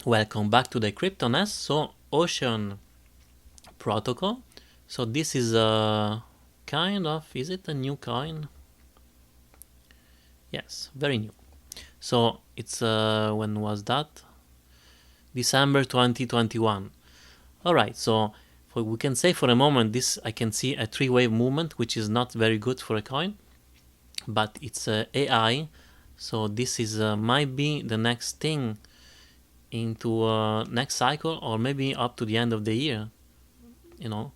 Welcome back to the CryptoNest. So Ocean protocol. So this is a kind of, is it a new coin? Yes, very new. So it's when was that? December 2021. All right. So we can say for a moment this I can see a three-wave movement, which is not very good for a coin, but it's AI. So this is might be the next thing into next cycle, or maybe up to the end of the year, you know,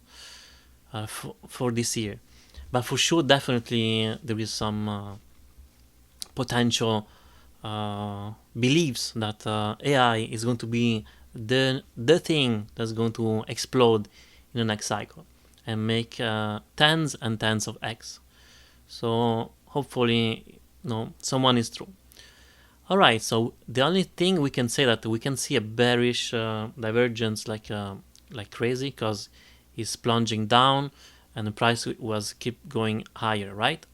for this year. But for sure, definitely there is some potential beliefs that AI is going to be the thing that's going to explode in the next cycle and make tens and tens of X. So hopefully, someone is true. All right. So the only thing we can say that we can see a bearish divergence like crazy, because it's plunging down and the price was keep going higher, right?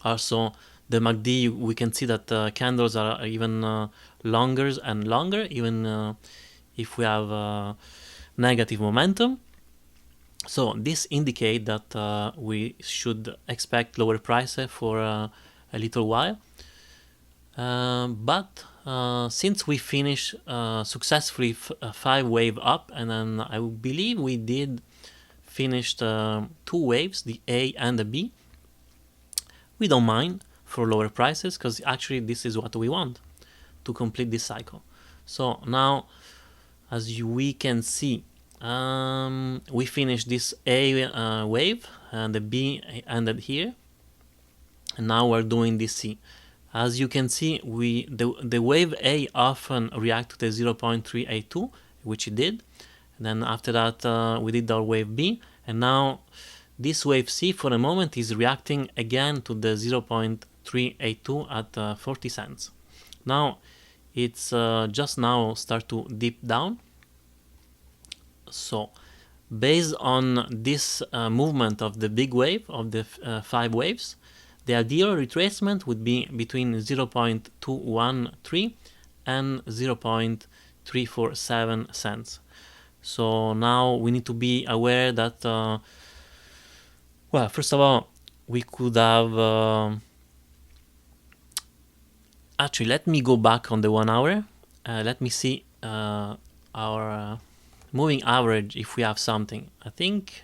Also, the MACD, we can see that candles are even longer and longer, even if we have negative momentum. So this indicates that we should expect lower prices for a little while. But since we finished successfully a 5-wave up, and then I believe we did finish 2 waves, the A and the B, we don't mind for lower prices, because actually this is what we want to complete this cycle. So now, as we can see, we finished this A wave, and the B ended here, and now we're doing this C. As you can see, the wave A often react to the 0.382, which it did. And then after that, we did our wave B, and now this wave C for a moment is reacting again to the 0.382 at 40 cents. Now it's just now start to dip down. So based on this movement of the big wave of the 5 waves, the ideal retracement would be between 0.213 and 0.347 cents. So now we need to be aware that, well, first of all, we could have... actually, let me go back on the 1 hour. Let me see our moving average if we have something. I think...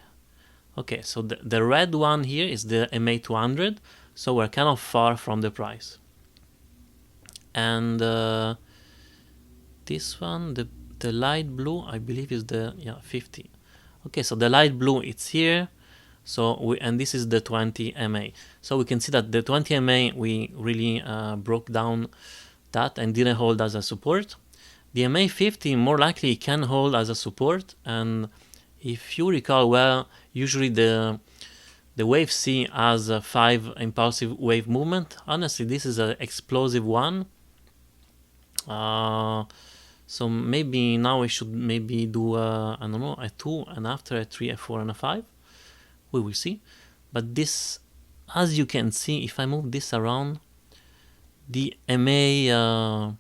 Okay, so the red one here is the MA200. So we're kind of far from the price. And this one, the light blue, I believe is the 50. Okay, so the light blue, it's here. So and this is the 20 MA. So we can see that the 20 MA, we really broke down that and didn't hold as a support. The MA50 more likely can hold as a support. And if you recall well, usually the wave C has a 5 impulsive wave movement. Honestly, this is an explosive one. So maybe now we should maybe do I don't know, a 2, and after a 3, a 4, and a 5. We will see. But this, as you can see, if I move this around, the MA,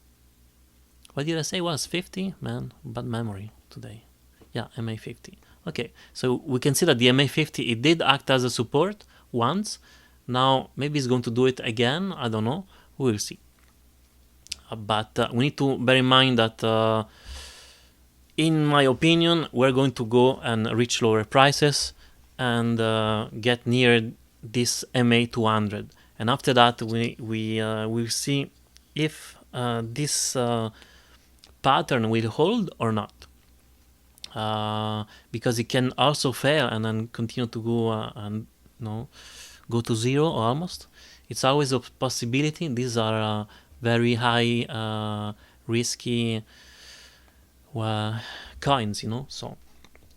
what did I say was 50? Man, bad memory today. Yeah, MA50. Okay, so we can see that the MA50, it did act as a support once. Now maybe it's going to do it again. I don't know. We will see. But we need to bear in mind that, in my opinion, we're going to go and reach lower prices and get near this MA200. And after that, we will see if this pattern will hold or not. Because it can also fail and then continue to go and go to zero or almost. It's always a possibility. These are very high risky coins, so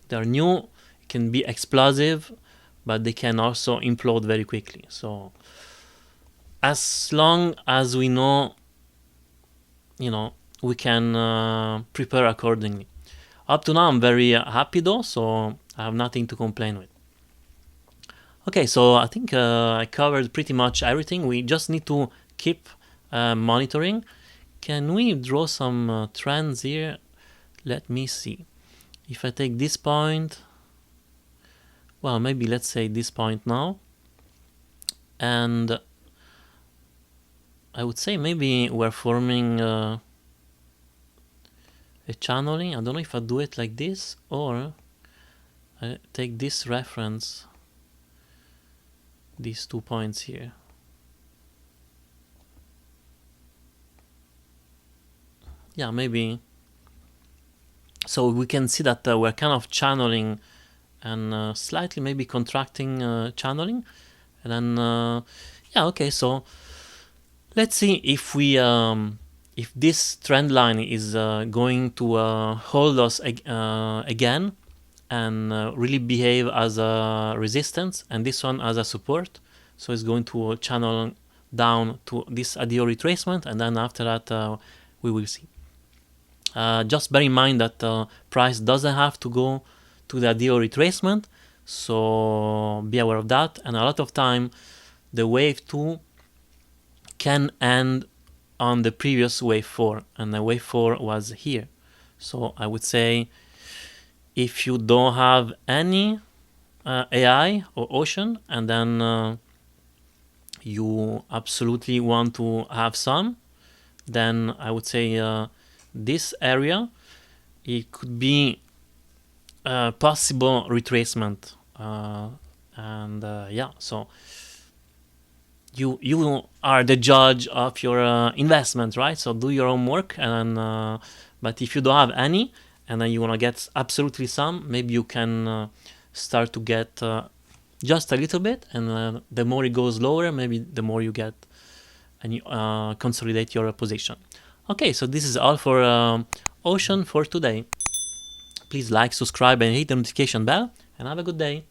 they're new, can be explosive, but they can also implode very quickly. So as long as we know, we can prepare accordingly. Up to now, I'm very happy though, so I have nothing to complain with. Okay, so I think I covered pretty much everything. We just need to keep monitoring, can we draw some trends here? Let me see. If I take this point, well, maybe let's say this point now, and I would say maybe we're forming a channeling. I don't know if I do it like this or I take this reference, these 2 points here. Yeah, maybe. So we can see that we're kind of channeling and slightly maybe contracting channeling. And then, yeah, okay, so let's see if we if this trend line is going to hold us again and really behave as a resistance and this one as a support. So it's going to channel down to this ADO retracement, and then after that we will see. Just bear in mind that price doesn't have to go to the ADO retracement, so be aware of that. And a lot of time the wave 2 can end on the previous wave 4, and the wave 4 was here. So I would say if you don't have any AI or Ocean, and then you absolutely want to have some, then I would say this area, it could be a possible retracement, and yeah, so you are the judge of your investment, right? So do your own work, and but if you don't have any and then you want to get absolutely some, maybe you can start to get just a little bit, and the more it goes lower, maybe the more you get, and you consolidate your position. Okay, so this is all for Ocean for today. Please like, subscribe, and hit the notification bell, and have a good day.